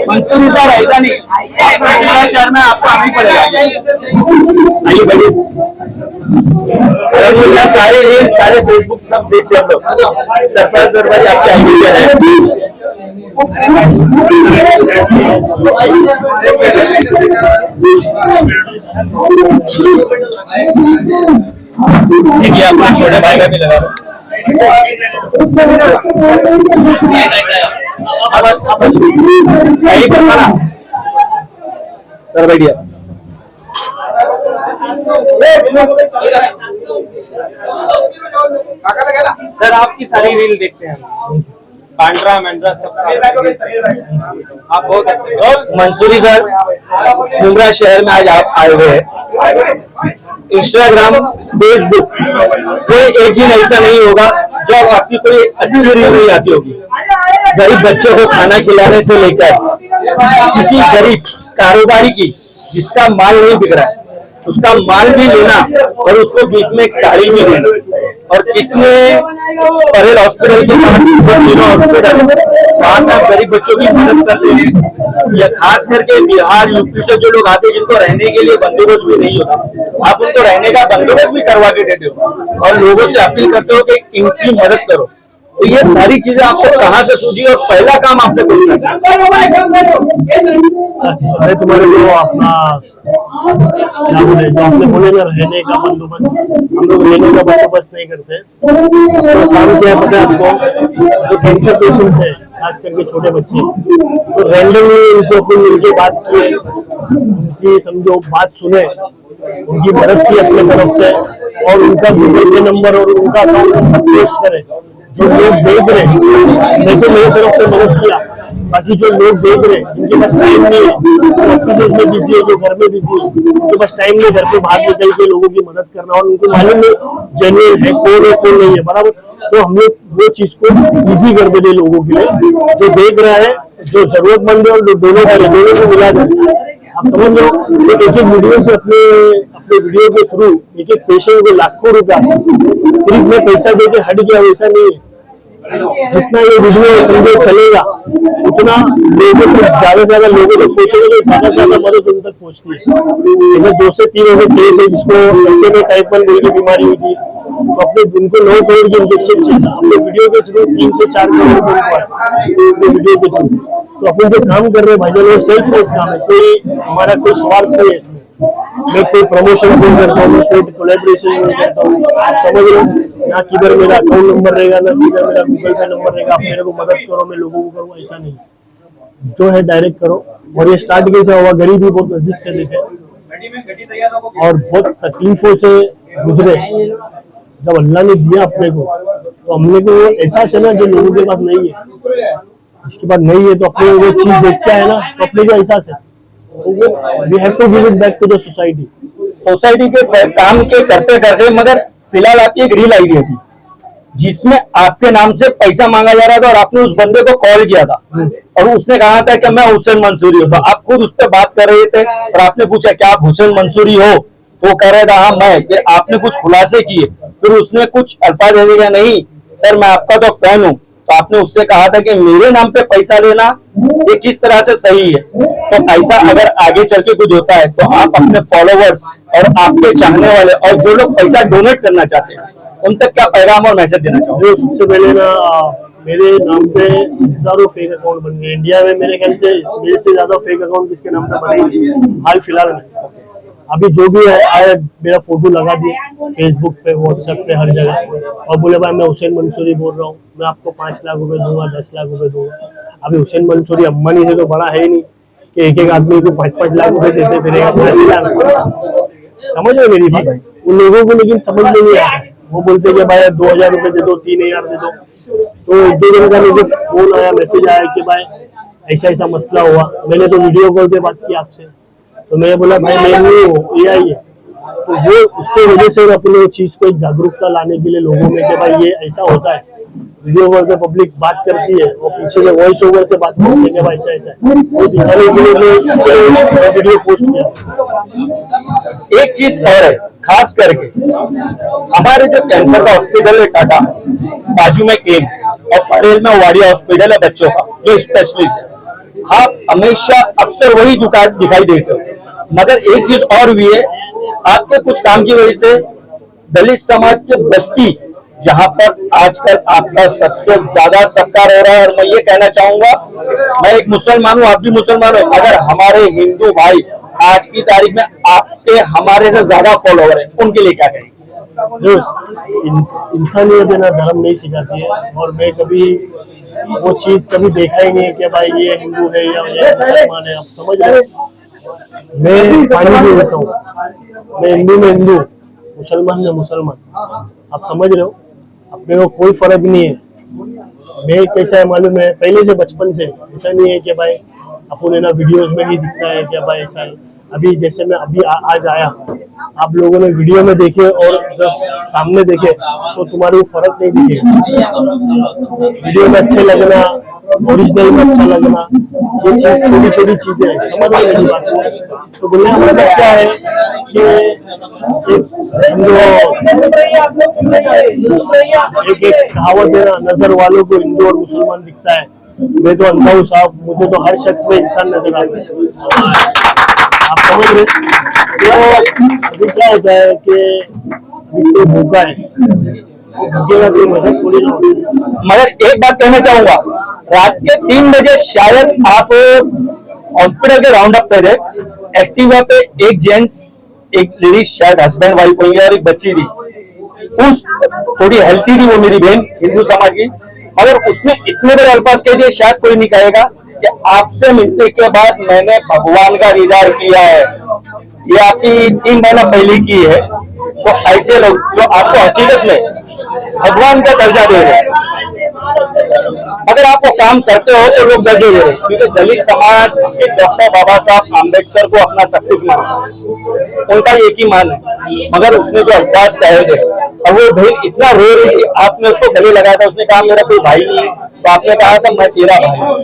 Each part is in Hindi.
मंसूरी सर ऐसा नहीं, आपका शहर में आपको आना ही पड़ेगा। आइए बढ़िए, सारे रील सारे फेसबुक सब देखते हम लोग। सरफराज सर भाई आपकी आईडी क्या है? देखिए अपने छोटे भाई का भी लगा सर बढ़िया। सर आपकी सारी रील देखते हैं, पांड्रा मंड्रा सब आप बहुत अच्छे। मंसूरी सर, मुंब्रा शहर में आज आप आए हुए हैं। इंस्टाग्राम, फेसबुक, कोई एक दिन ऐसा नहीं होगा जो आपकी कोई अच्छी रील नहीं आती होगी। गरीब बच्चों को खाना खिलाने से लेकर किसी गरीब कारोबारी की जिसका माल नहीं बिक रहा है उसका माल भी लेना और उसको गिफ्ट में एक साड़ी भी देना। और कितने परेल हॉस्पिटल के पास तीनों हॉस्पिटल वहां पर गरीब बच्चों की मदद करते हैं। या खास करके बिहार यूपी से जो लोग आते हैं जिनको रहने के लिए बंदोबस्त भी नहीं होता, आप उनको रहने का बंदोबस्त भी करवा के देते हो और लोगों से अपील करते हो कि इनकी मदद करो। तो ये सारी चीजें आपको कहाँ से सूझी और पहला काम आपने कौन सा? अरे तुम्हारे जो अपना क्या बोले, जो आपने बोले ना रहने का बंदोबस्त, हम लोग रहने का बंदोबस्त नहीं करते। तो काम क्या है पता है आपको, जो कैंसर पेशेंट्स है खास करके छोटे बच्चे, तो रैंडमली उनको अपनी मिलके बात किए, उनकी समझो बात सुने, उनकी मदद की अपने तरफ से और उनका गूगल पे नंबर और उनका अकाउंट नंबर पोस्ट करे। जो लोग देख रहे हैं मैं तो मेरी तरफ से मदद किया, बाकी जो लोग देख रहे हैं जिनके पास टाइम नहीं है, ऑफिस में बिजी है, जो घर में बिजी है, उनके पास टाइम नहीं घर पे बाहर निकल के लोगों की मदद करना और उनको मालूम नहीं जेन्युइन है कौन नहीं है बराबर। तो हम लोग वो चीज को इजी कर दे लोगों के लिए, जो देख रहा है, जो जरूरतमंद है और दोनों को मिला दे। आप समझ लो, एक एक वीडियो से अपने वीडियो के थ्रू एक एक पेशेंट को लाखों रुपए आते हैं। सिर्फ मैं पैसा दे के हट गया वैसा नहीं है। जितना ये वीडियो समझो चलेगा उतना लोगों तक ज्यादा से ज्यादा लोगों तक पहुंचेगा, तो ज्यादा से ज्यादा मदद उन तक पहुंचती है। जैसे 2 से 3 ऐसे केस है जिसको ऐसे में टाइप 1 की बीमारी हुई थी, तो अपने उनको 9 करोड़ की इंजेक्शन चाहिए, हमने वीडियो के थ्रू 3 से 4 करोड़ रुपए आए वीडियो के थ्रू। तो अपन जो काम कर रहे हैं भाईजान वो सेल्फलेस काम है, कोई हमारा कोई स्वार्थ नहीं है इसमें। मैं कोई प्रमोशन नहीं करता हूँ, मैं कोई कोलैबोरेशन नहीं करता हूँ। आप समझ लो, ना किधर मेरा अकाउंट नंबर रहेगा, ना किधर मेरा गूगल पे नंबर रहेगा, आप मेरे को मदद करो मैं लोगों को करूँ, ऐसा नहीं। जो है डायरेक्ट करो। और ये स्टार्ट कैसे हुआ, गरीबी बहुत नजदीक से देखे और बहुत तकलीफों से गुजरे। जब अल्लाह ने दिया अपने को तो हमने को वो एहसास है ना जो लोगों के पास नहीं है, जिसके पास नहीं है तो अपने वो चीज देख के है ना, तो अपने को एहसास है। We have to give it back to the society के काम के करते करते मगर फिलहाल आपकी एक रील आई थी अभी जिसमें आपके नाम से पैसा मांगा जा रहा था और आपने उस बंदे को कॉल किया था और उसने कहा था कि मैं हुसैन मंसूरी हूँ। तो आप खुद उस पर बात कर रहे थे और आपने पूछा क्या आप हुसैन मंसूरी हो, तो वो कह रहा था हाँ मैं। फिर आपने कुछ खुलासे किए, फिर उसने कुछ अल्फाज ऐसे कहा नहीं सर मैं आपका तो फैन हूँ। तो आपने उससे कहा था कि मेरे नाम पे पैसा लेना ये किस तरह से सही है। तो पैसा अगर आगे चल के कुछ होता है तो आप अपने फॉलोवर्स और आपके चाहने वाले और जो लोग पैसा डोनेट करना चाहते हैं उन तक क्या पैगाम और मैसेज देना चाहोगे? सबसे पहले ना मेरे नाम पे हजारों फेक अकाउंट बन गए इंडिया में। मेरे ख्याल से मेरे से ज्यादा फेक अकाउंट किसके नाम पे बने नहीं हाल फिलहाल में। अभी जो भी है आया मेरा फोटो लगा दिए फेसबुक पे, व्हाट्सएप पे, हर जगह और बोले भाई मैं हुसैन मंसूरी बोल रहा हूँ, मैं आपको 5 लाख रुपए दूंगा, 10 लाख रुपए दूंगा। अभी हुसैन मंसूरी अंबानी से तो बड़ा है ही नहीं कि एक एक आदमी को 5-5 लाख रुपए देते फिरेगा। समझ रहे मेरी बात? उन लोगों को लेकिन समझ में नहीं आता है। वो बोलते कि भाई 2000 रुपए दे दो, 3000 दे दो। तो 1-2 दिन का मुझे फोन आया, मैसेज आया कि भाई ऐसा ऐसा मसला हुआ। मैंने तो वीडियो कॉल पे बात की आपसे, तो मैंने बोला भाई मैं नहीं हूँ ये आई है। तो वो उसके वजह से अपने चीज को एक जागरूकता लाने के लिए लोगों में कि भाई ये ऐसा होता है, वीडियो कॉल पे पब्लिक बात करती है और पीछे से वॉइस ओवर से बात करते हैं कि भाई ऐसा ऐसा है, वो दिखाने के लिए मैं इस पे वीडियो पोस्ट किया। एक चीज और है, खास करके हमारे जो कैंसर का हॉस्पिटल है टाटा, बाजू में केम और परेल में वाडिया हॉस्पिटल है बच्चों का जो स्पेशलिस्ट है, आप हमेशा अक्सर वही दुकान दिखाई देते हो। मगर एक चीज और भी है, आपके कुछ काम की वजह से दलित समाज के बस्ती जहां पर आजकल आपका सबसे ज्यादा सत्कार हो रहा है, और मैं ये कहना चाहूंगा, मैं एक मुसलमान हूं, आप भी मुसलमान हो, अगर हमारे हिंदू भाई आज की तारीख में आपके हमारे से ज्यादा फॉलोवर है, उनके लिए क्या कहेंगे? इंसानियत है ना, धर्म नहीं सिखाती है, और मैं कभी वो चीज कभी देखा ही नहीं है कि भाई ये हिंदू है या ये मुसलमान है। आप समझ रहे हो, मैं पानी भी ऐसा हूँ, मैं हिंदू में हिंदू, मुसलमान में मुसलमान। आप समझ रहे हो, अपने को कोई फर्क नहीं है। मैं कैसा है मालूम है, पहले से बचपन से ऐसा नहीं है कि भाई अपन है ना वीडियोस में ही दिखता है कि भाई ऐसा है। अभी जैसे मैं अभी आज आया, आप लोगों ने वीडियो में देखे और जब सामने देखे तो तुम्हारे को फर्क नहीं दिखेगा। वीडियो में अच्छे लगना, ओरिजिनल में अच्छा लगना, ये चीज छोटी छोटी चीजें हैं, समझ रहे मेरी बात को? तो बोलने का मतलब क्या है कि एक कहावत है ना, नजर वालों को हिंदू और मुसलमान दिखता है, मैं तो अंधा हूँ साहब, मुझे तो हर शख्स में इंसान नजर आता है। आप समझ रहे? तो अभी क्या होता है कि अभी कोई भूखा है, भूखे का कोई मजहब थोड़ी ना होता है। मगर एक बात कहना चाहूंगा, रात के 3 बजे शायद आप हॉस्पिटल के राउंड अप पे थे, एक्टिवा पे एक जेंट्स एक लेडीज, शायद हस्बैंड वाइफ होंगे, और एक बच्ची थी, उस थोड़ी हेल्थी थी वो मेरी बहन हिंदू समाज की, मगर उसने इतने बड़े अल्फाज कह दिए, शायद कोई नहीं कहेगा कि आपसे मिलने के बाद मैंने भगवान का दीदार किया है, ये आपकी 3 महीना पहले की है। तो ऐसे लोग जो आपको हकीकत में भगवान का दर्जा दे रहे हैं, अगर आप वो काम करते हो तो लोग दर्जे दे रहे हैं, क्योंकि दलित समाज से डॉक्टर बाबा साहब आम्बेडकर को अपना सब कुछ मानता है, उनका एक ही मान है। मगर उसने जो अल्फाज कहे थे, और वो बहन इतना रो रही थी, आपने उसको गले लगाया था, उसने कहा मेरा कोई भाई नहीं है, तो आपने कहा था मैं तेरा भाई हूं।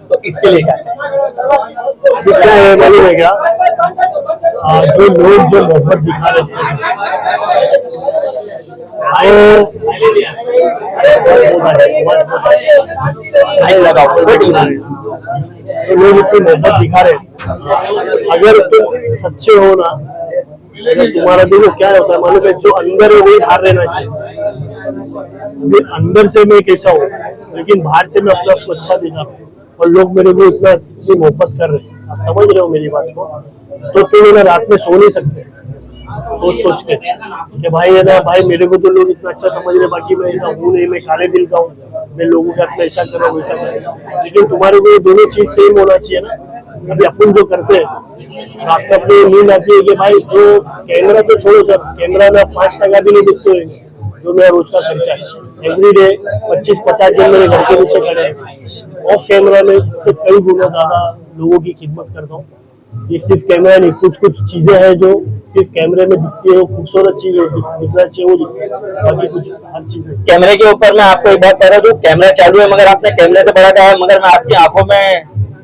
तो इसके लिए क्या है मालूम है क्या, जो लोग जो मोहब्बत दिखा रहे हैं तो लोग इतनी मोहब्बत दिखा रहे हैं, अगर तुम सच्चे हो ना, अगर तुम्हारा देखो क्या होता है मालूम है, जो अंदर है वही बाहर रहना चाहिए। अंदर से मैं कैसा हूँ, लेकिन बाहर से मैं अपने आप को अच्छा दिखा रहा हूँ, और लोग मेरे को इतनी मोहब्बत कर रहे हैं। आप समझ रहे हो मेरी बात को? तो तुम ना रात में सो नहीं सकते सोच सोच के कि भाई है ना, भाई मेरे को तो लोग इतना अच्छा समझ रहे, बाकी मैं ऐसा हूँ नहीं, मैं काले दिल का हूँ, मैं लोगों के हाथ में ऐसा करूँ वैसा करूँ। लेकिन तुम्हारे को ये दोनों चीज सेम होना चाहिए ना। अभी अपन जो करते हैं रात में अपनी नींद आती है कि भाई जो कैमरा तो छोड़ो सर, कैमरा में 5% भी नहीं दिखते होंगे, जो मेरा रोज का खर्चा है। एवरीडे 25-50 जन मेरे घर के नीचे खड़े रहते हैं। ऑफ कैमरा में इससे कई गुना ज्यादा लोगों की खिदमत करता हूँ। ये सिर्फ कैमरा नहीं, कुछ कुछ चीजें हैं जो सिर्फ कैमरे में दिखती है, वो खूबसूरत चीज दिखना चाहिए वो दिखती है, बाकी कुछ हर चीज नहीं। कैमरे के ऊपर मैं आपको एक बात कह रहा हूँ, कैमरा चालू है मगर आपने कैमरे से बड़ा कहा है, मगर मैं आपकी आंखों में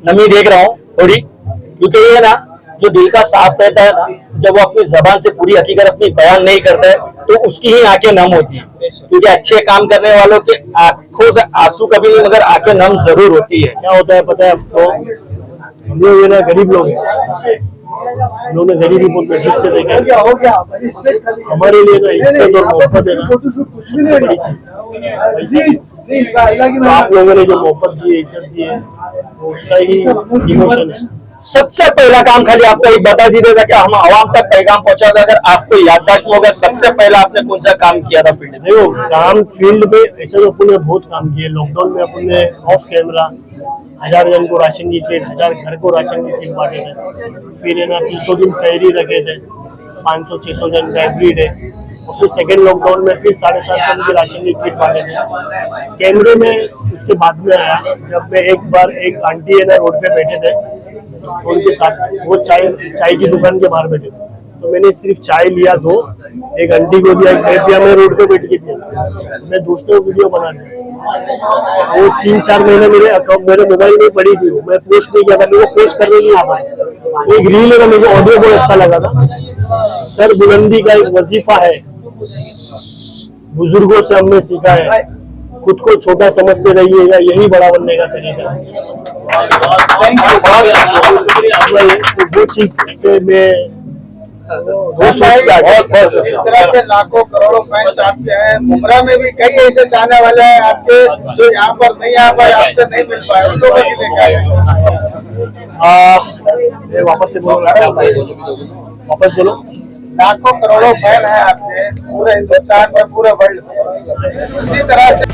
नमी देख रहा हूँ थोड़ी, क्योंकि ये ना जो दिल का साफ रहता है ना, जब वो अपनी जबान से पूरी हकीकत अपनी बयान नहीं करता है तो उसकी ही आंखें नम होती है। क्योंकि अच्छे काम करने वालों के आंखों से आंसू कभी नहीं, मगर आंखें नम जरूर होती है। क्या होता है पता है आपको, हम लोग ये ना गरीब लोग हैं, हम लोग ने गरीबी बहुत नजदीक से देखा है। हमारे लिए ना इज्जत और मोहब्बत है ना सबसे बड़ी चीज है। आप लोगों ने जो मोहब्बत दी है, इज्जत दी है, उसका ही इमोशन है। सबसे पहला काम खाली आपको एक बता दीजिए ताकि हम आवाम तक पैगाम पहुंचा दे, अगर आपको याददाश्त में होगा सबसे पहला आपने कौन सा काम किया था फील्ड में? देखो काम फील्ड में ऐसे तो अपन ने बहुत काम किए। लॉकडाउन में अपन ने ऑफ कैमरा 1000 जन को राशन की किट, 1000 घर को राशन की किट बांटे थे। फिर है ना 300 दिन शहरी रखे थे, 500-600 जन का एवरी डे। और फिर सेकेंड लॉकडाउन में फिर 750 जन की राशन की किट बांटे थे। कैमरे में उसके बाद में आया जब मैं एक बार, एक आंटी है ना रोड पे बैठे थे, उनके साथ वो चाय की दुकान के बाहर बैठे थे, तो मैंने सिर्फ चाय लिया 2, एक आंटी को दिया, एक मैं पिया, मैं रोड पे बैठ के पिया, मैं दोस्तों को वीडियो बना दिया। वो 3-4 महीने मेरे अकाउंट मेरे मोबाइल में पड़ी थी, वो मैं पोस्ट नहीं किया था, मेरे को पोस्ट करने नहीं आता। एक रील है ना, मेरे को ऑडियो बहुत अच्छा लगा था। सर बुलंदी का एक वजीफा है, बुजुर्गों से हमने सीखा है, खुद को छोटा समझते रहिएगा, यही बड़ा बनने का तरीका है। तो वो चीज पे मैं इस तरह से लाखों करोड़ों फैंस आपके हैं। मुमरा में भी कई ऐसे चाहने वाले हैं आपके जो यहाँ पर नहीं आ पाए, आपसे नहीं मिल पाए, उन लोगों के लिए क्या है? वापस से बोलो, वापस बोलो। लाखों करोड़ों फैन हैं आपके पूरे हिंदुस्तान में, पूरे वर्ल्ड में। इसी तरह से